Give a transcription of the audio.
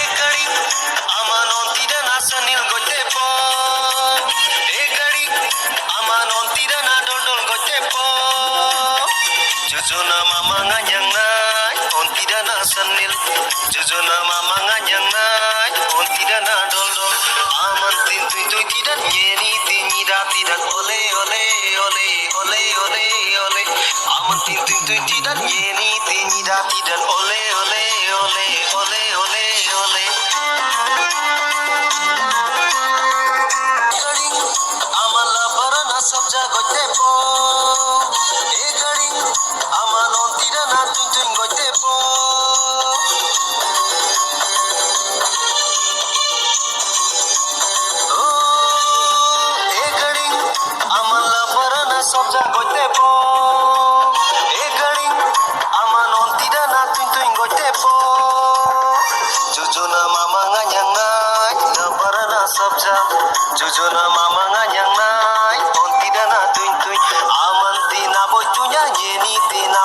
ekari amanon tida na sanil gote po ekari amanon tida na dol gote po jujuna mama nganyang nai on tida na sanil jujuna mama nganyang nai on tida na dol aman tin tu tida yeni tinida tida ole ole ole ole ole ole aman tin tu tida yeni tinida tida ole ole ole ole ole ole garing amala barana sabja gote po e garing amanon tida na tuin gote po sabja gote po e garing amanon tida na tuin gote po jujuna mama nganyang nai na barana sabja jujuna mama nganyang nai on tida na tuin aman tina boy tunya yeni tina